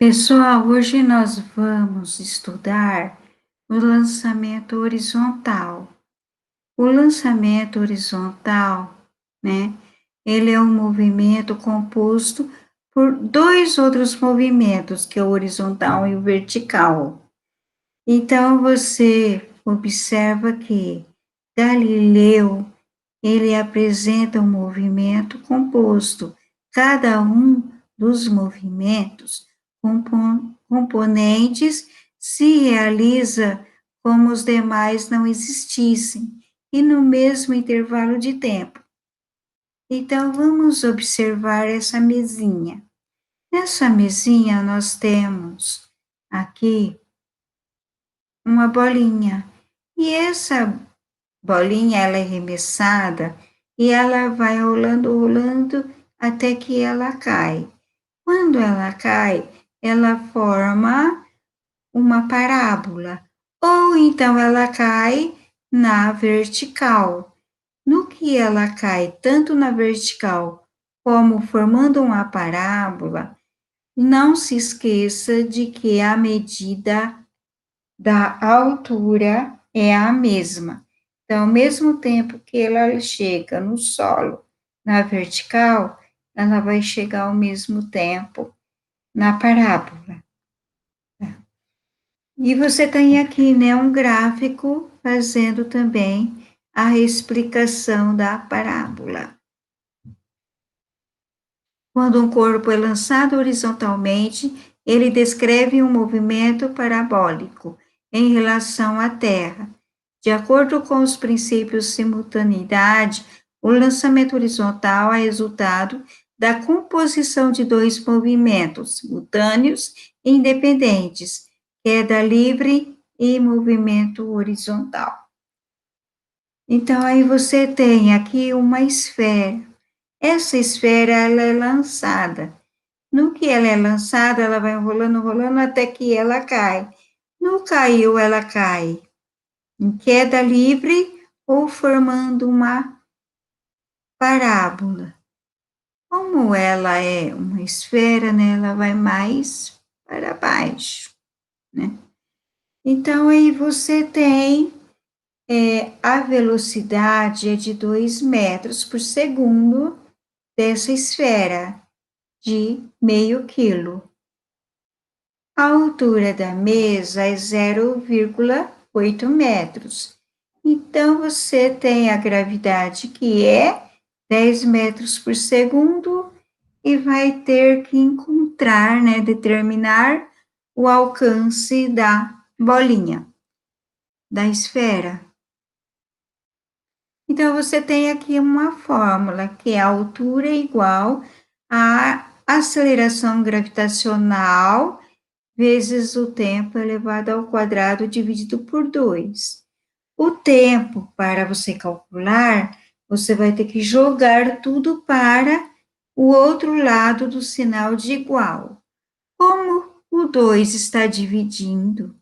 Pessoal, hoje nós vamos estudar o lançamento horizontal. O lançamento horizontal, né? Ele é um movimento composto por dois outros movimentos, que é o horizontal e o vertical. Então, você observa que Galileu, ele apresenta um movimento composto, cada um dos movimentos componentes se realiza como os demais não existissem e no mesmo intervalo de tempo. Então, vamos observar essa mesinha. Nessa mesinha, nós temos aqui uma bolinha. E essa bolinha, ela é arremessada e ela vai rolando, rolando, até que ela cai. Quando ela cai, ela forma uma parábola, ou então ela cai na vertical. No que ela cai tanto na vertical como formando uma parábola, não se esqueça de que a medida da altura é a mesma. Então, ao mesmo tempo que ela chega no solo na vertical, ela vai chegar ao mesmo tempo na parábola. E você tem aqui, né, um gráfico fazendo também a explicação da parábola. Quando um corpo é lançado horizontalmente, ele descreve um movimento parabólico em relação à Terra. De acordo com os princípios de simultaneidade, o lançamento horizontal é resultado da composição de dois movimentos simultâneos e independentes, queda livre e movimento horizontal. Então, aí você tem aqui uma esfera. Essa esfera, ela é lançada. No que ela é lançada, ela vai rolando, rolando, até que ela cai. No caiu, ela cai em queda livre ou formando uma parábola. Como ela é uma esfera, né, ela vai mais para baixo, né? Então, aí você tem a velocidade é de 2 metros por segundo dessa esfera, de meio quilo. A altura da mesa é 0,8 metros. Então, você tem a gravidade que é 10 metros por segundo e vai ter que encontrar, né, determinar o alcance da bolinha, da esfera. Então, você tem aqui uma fórmula, que é a altura igual à aceleração gravitacional vezes o tempo elevado ao quadrado dividido por 2. O tempo, para você calcular, você vai ter que jogar tudo para o outro lado do sinal de igual. Como o 2 está dividindo,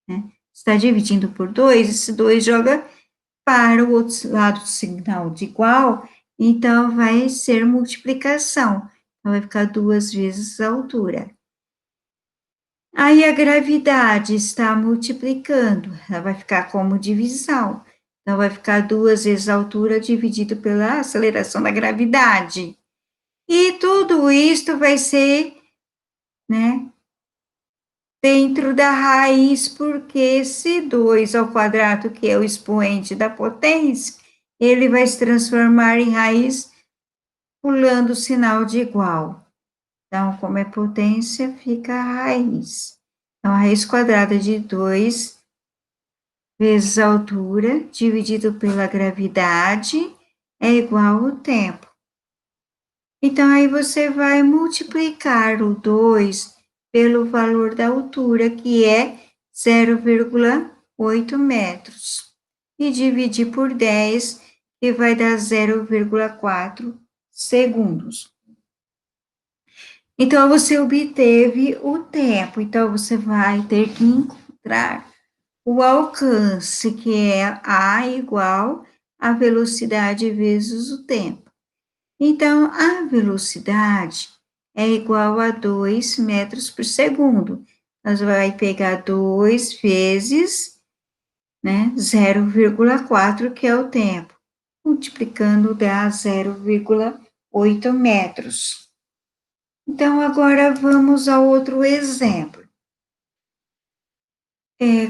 né? Está dividindo por 2, esse 2 joga para o outro lado do sinal de igual, então vai ser multiplicação. Então, vai ficar 2 vezes a altura. Aí a gravidade está multiplicando, ela vai ficar como divisão. Então, vai ficar 2 vezes a altura dividido pela aceleração da gravidade. E tudo isto vai ser, né, dentro da raiz, porque esse 2 ao quadrado, que é o expoente da potência, ele vai se transformar em raiz pulando o sinal de igual. Então, como é potência, fica a raiz. Então, a raiz quadrada de 2 vezes a altura, dividido pela gravidade, é igual ao tempo. Então, aí você vai multiplicar o 2 pelo valor da altura, que é 0,8 metros, e dividir por 10, que vai dar 0,4 segundos. Então, você obteve o tempo, então você vai ter que encontrar o alcance, que é A igual a velocidade vezes o tempo. Então, a velocidade é igual a 2 metros por segundo. Nós vai pegar 2 vezes, né, 0,4, que é o tempo, multiplicando dá 0,8 metros. Então, agora vamos ao outro exemplo.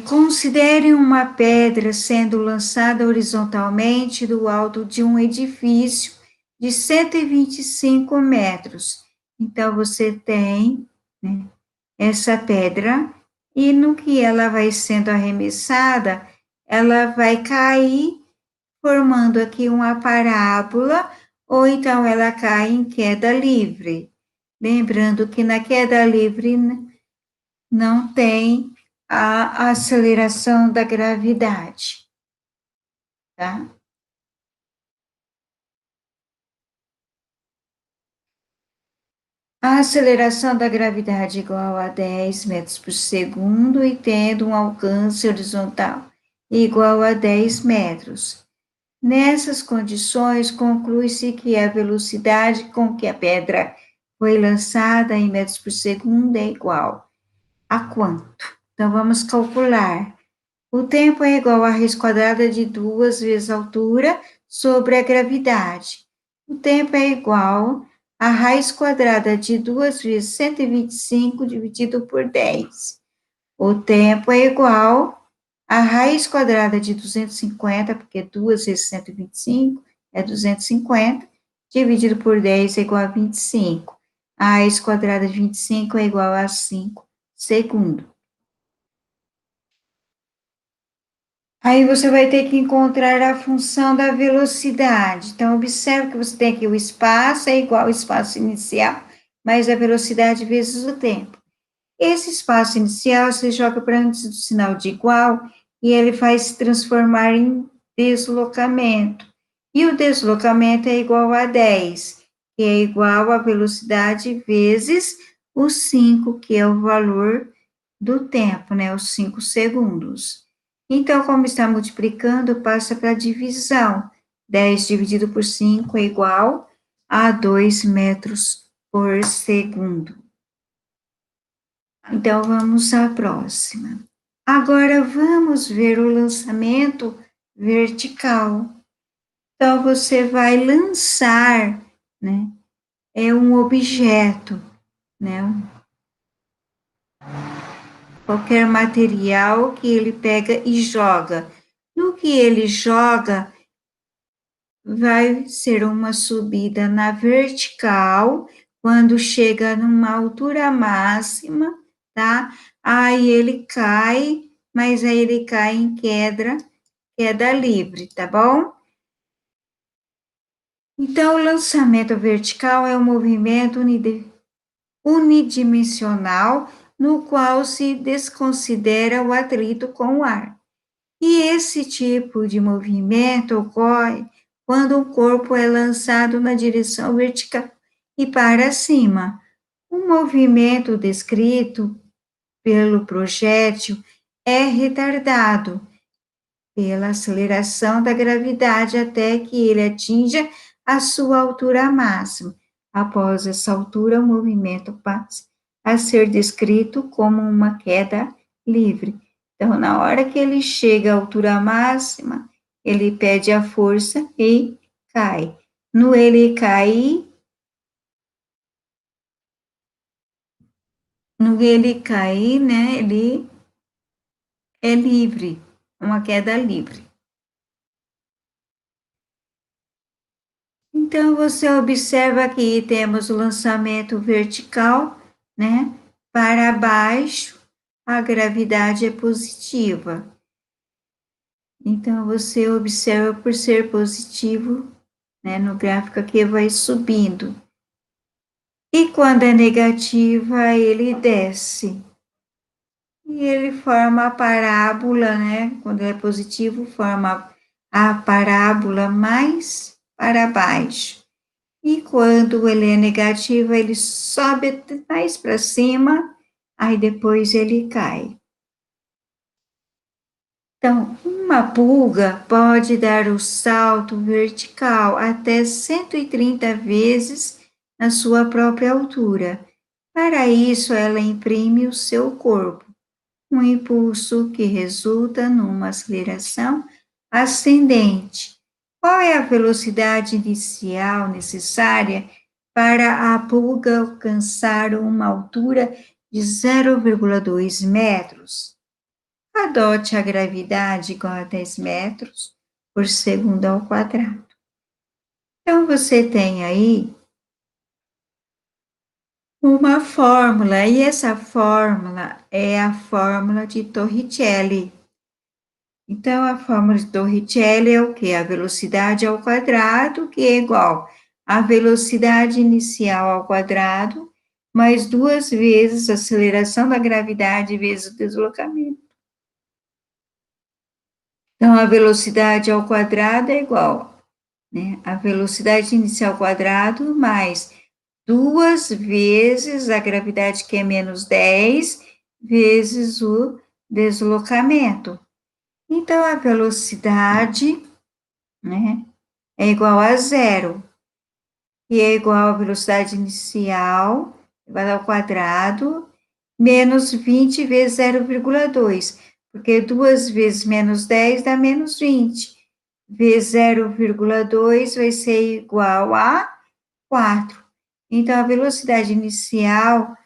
Considere uma pedra sendo lançada horizontalmente do alto de um edifício de 125 metros. Então, você tem, né, essa pedra, e no que ela vai sendo arremessada, ela vai cair, formando aqui uma parábola, ou então ela cai em queda livre. Lembrando que na queda livre não tem a aceleração da gravidade, tá? A aceleração da gravidade é igual a 10 metros por segundo e tendo um alcance horizontal igual a 10 metros. Nessas condições, conclui-se que a velocidade com que a pedra foi lançada em metros por segundo é igual a quanto? Então, vamos calcular. O tempo é igual a raiz quadrada de 2 vezes a altura sobre a gravidade. O tempo é igual a raiz quadrada de 2 vezes 125 dividido por 10. O tempo é igual a raiz quadrada de 250, porque 2 vezes 125 é 250, dividido por 10 é igual a 25. A raiz quadrada de 25 é igual a 5 segundos. Aí você vai ter que encontrar a função da velocidade. Então, observe que você tem aqui o espaço é igual ao espaço inicial, mais a velocidade vezes o tempo. Esse espaço inicial você joga para antes do sinal de igual e ele vai se transformar em deslocamento. E o deslocamento é igual a 10, que é igual a velocidade vezes o 5, que é o valor do tempo, né? Os 5 segundos. Então, como está multiplicando, passa para a divisão. 10 dividido por 5 é igual a 2 metros por segundo. Então, vamos à próxima. Agora, vamos ver o lançamento vertical. Então, você vai lançar, né? É um objeto, né? Qualquer material que ele pega e joga. No que ele joga, vai ser uma subida na vertical, quando chega numa altura máxima, tá? Aí ele cai, mas aí ele cai em queda livre, tá bom? Então, o lançamento vertical é um movimento unidimensional no qual se desconsidera o atrito com o ar. E esse tipo de movimento ocorre quando o corpo é lançado na direção vertical e para cima. O movimento descrito pelo projétil é retardado pela aceleração da gravidade até que ele atinja a sua altura máxima. Após essa altura, o movimento passa a ser descrito como uma queda livre. Então, na hora que ele chega à altura máxima, ele perde a força e cai. No ele cair, né, ele é livre, uma queda livre. Então, você observa que temos o lançamento vertical, né? Para baixo, a gravidade é positiva. Então, você observa por ser positivo, né? No gráfico aqui vai subindo. E quando é negativa, ele desce. E ele forma a parábola, né? Quando é positivo, forma a parábola mais para baixo. E quando ele é negativo, ele sobe mais para cima, aí depois ele cai. Então, uma pulga pode dar o salto vertical até 130 vezes na sua própria altura. Para isso, ela imprime o seu corpo, um impulso que resulta numa aceleração ascendente. Qual é a velocidade inicial necessária para a pulga alcançar uma altura de 0,2 metros? Adote a gravidade igual a 10 metros por segundo ao quadrado. Então, você tem aí uma fórmula, e essa fórmula é a fórmula de Torricelli. Então, a fórmula de Torricelli é o quê? A velocidade ao quadrado, que é igual à velocidade inicial ao quadrado, mais 2 vezes a aceleração da gravidade vezes o deslocamento. Então, a velocidade ao quadrado é igual, né, a velocidade inicial ao quadrado mais 2 vezes a gravidade, que é menos 10, vezes o deslocamento. Então, a velocidade, né, é igual a zero, e é igual à velocidade inicial, elevado ao quadrado, menos 20 vezes 0,2, porque 2 vezes menos 10 dá menos 20, vezes 0,2 vai ser igual a 4. Então, a velocidade inicial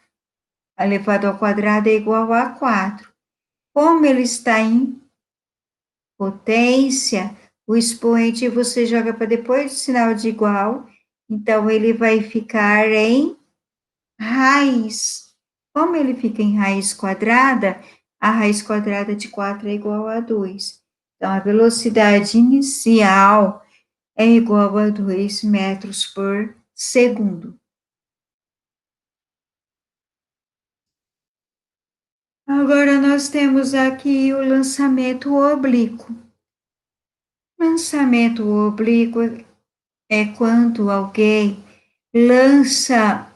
elevado ao quadrado é igual a 4. Como ele está em potência, o expoente você joga para depois do sinal de igual, então ele vai ficar em raiz. Como ele fica em raiz quadrada, a raiz quadrada de 4 é igual a 2. Então, a velocidade inicial é igual a 2 metros por segundo. Agora, nós temos aqui o lançamento oblíquo. Lançamento oblíquo é quando alguém lança,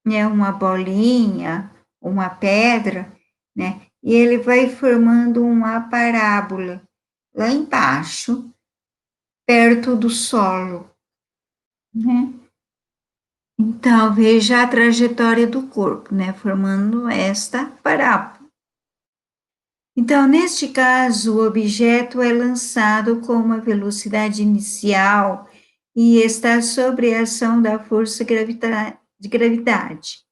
né, uma bolinha, uma pedra, né, e ele vai formando uma parábola lá embaixo, perto do solo, né? Então, veja a trajetória do corpo, né, formando esta parábola. Então, neste caso, o objeto é lançado com uma velocidade inicial e está sob a ação da força de gravidade.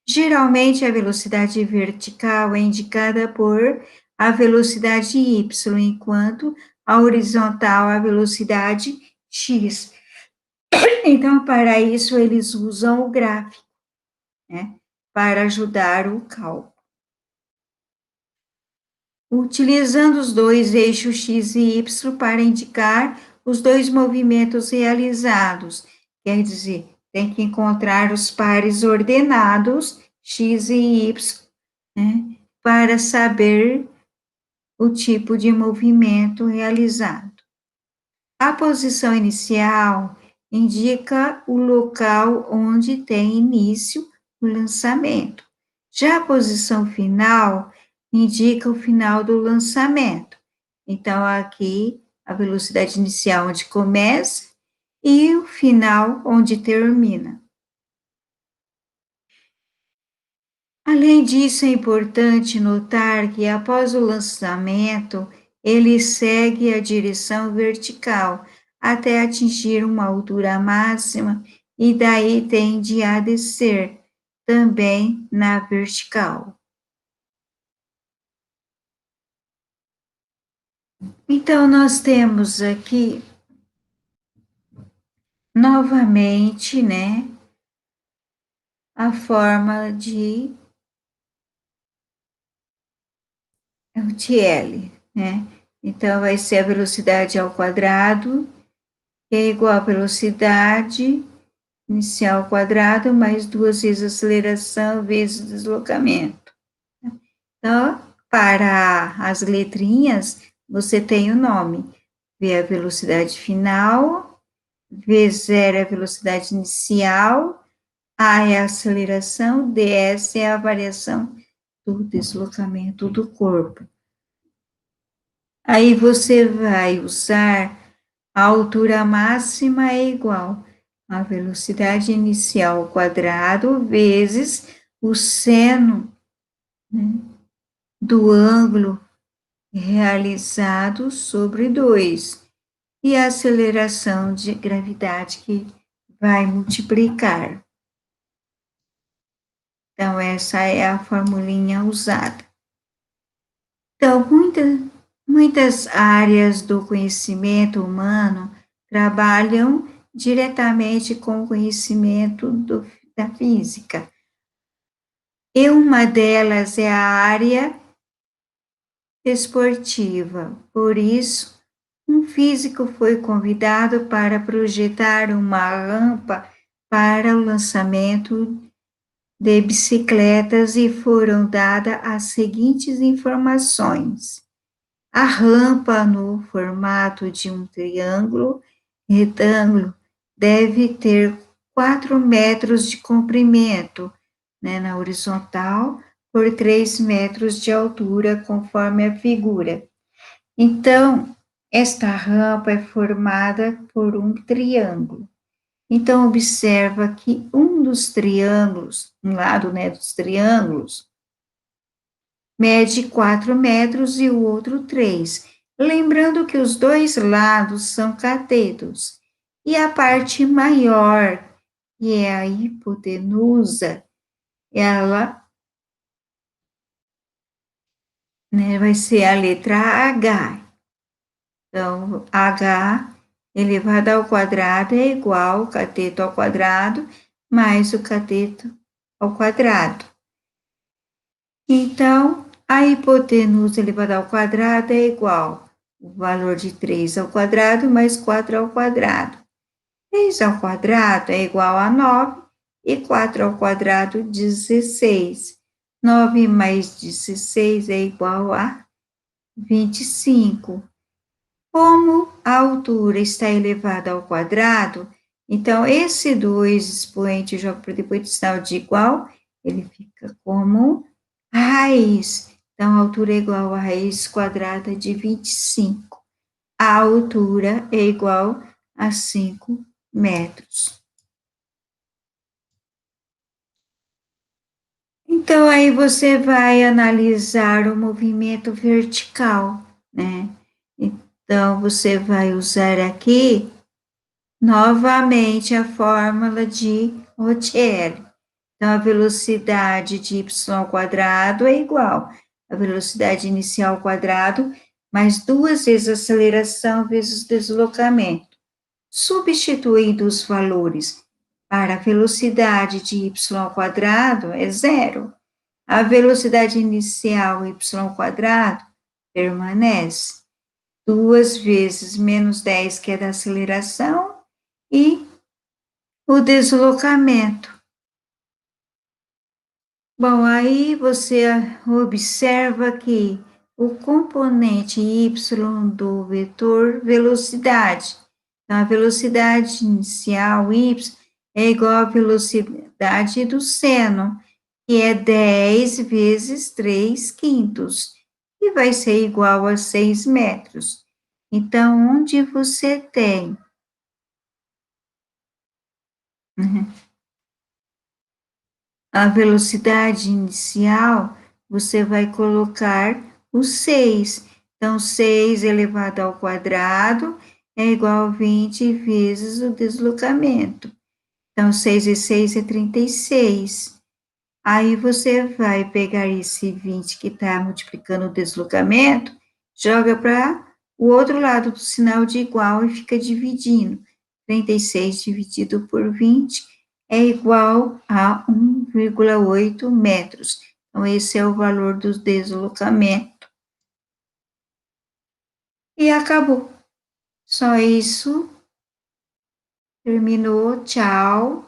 Geralmente, a velocidade vertical é indicada por a velocidade y, enquanto a horizontal a velocidade x. Então, para isso, eles usam o gráfico, né, para ajudar o cálculo. Utilizando os dois eixos x e y para indicar os dois movimentos realizados. Quer dizer, tem que encontrar os pares ordenados, x e y, né, para saber o tipo de movimento realizado. A posição inicial indica o local onde tem início o lançamento. Já a posição final indica o final do lançamento. Então, aqui, a velocidade inicial onde começa e o final onde termina. Além disso, é importante notar que após o lançamento, ele segue a direção vertical até atingir uma altura máxima e daí tende a descer também na vertical. Então, nós temos aqui novamente, né, a forma de TL, né? Então, vai ser a velocidade ao quadrado, que é igual à velocidade inicial ao quadrado, mais 2 vezes a aceleração, vezes o deslocamento. Então, para as letrinhas, você tem o nome. V é a velocidade final, V0 é a velocidade inicial, A é a aceleração, ds é a variação do deslocamento do corpo. Aí você vai usar a altura máxima é igual a velocidade inicial ao quadrado vezes o seno, né, do ângulo realizado sobre 2, e a aceleração de gravidade que vai multiplicar. Então, essa é a formulinha usada. Então, muitas áreas do conhecimento humano trabalham diretamente com o conhecimento da física. E uma delas é a área esportiva. Por isso, um físico foi convidado para projetar uma rampa para o lançamento de bicicletas e foram dadas as seguintes informações: a rampa, no formato de um triângulo retângulo, deve ter 4 metros de comprimento, né, na horizontal, por 3 metros de altura, conforme a figura. Então, esta rampa é formada por um triângulo. Então, observa que um dos triângulos, um lado, né, dos triângulos, mede 4 metros e o outro 3. Lembrando que os dois lados são catetos. E a parte maior, que é a hipotenusa, ela, né, vai ser a letra H. Então, H elevado ao quadrado é igual ao cateto ao quadrado mais o cateto ao quadrado. Então, a hipotenusa elevada ao quadrado é igual o valor de 3 ao quadrado mais 4 ao quadrado. 3 ao quadrado é igual a 9 e 4 ao quadrado, 16. 9 mais 16 é igual a 25. Como a altura está elevada ao quadrado, então esse 2 expoente eu jogo para depois do sinal de igual, ele fica como raiz. Então, a altura é igual a raiz quadrada de 25. A altura é igual a 5 metros. Então, aí você vai analisar o movimento vertical, né? Então, você vai usar aqui novamente a fórmula de Rottier. Então, a velocidade de y ao quadrado é igual à velocidade inicial ao quadrado, mais 2 vezes a aceleração vezes o deslocamento. Substituindo os valores para a velocidade de y ao quadrado é zero. A velocidade inicial y ao quadrado permanece. 2 vezes menos 10, que é da aceleração, e o deslocamento. Bom, aí você observa que o componente y do vetor velocidade, então a velocidade inicial y é igual à velocidade do seno, que é 10 vezes 3 quintos, e vai ser igual a 6 metros. Então, onde você tem, né, a velocidade inicial, você vai colocar o 6. Então, 6 elevado ao quadrado é igual a 20 vezes o deslocamento. Então, 6 e 6 é 36. Aí, você vai pegar esse 20 que está multiplicando o deslocamento, joga para o outro lado do sinal de igual e fica dividindo. 36 dividido por 20 é igual a 1,8 metros. Então, esse é o valor do deslocamento. E acabou. Só isso. Terminou. Tchau.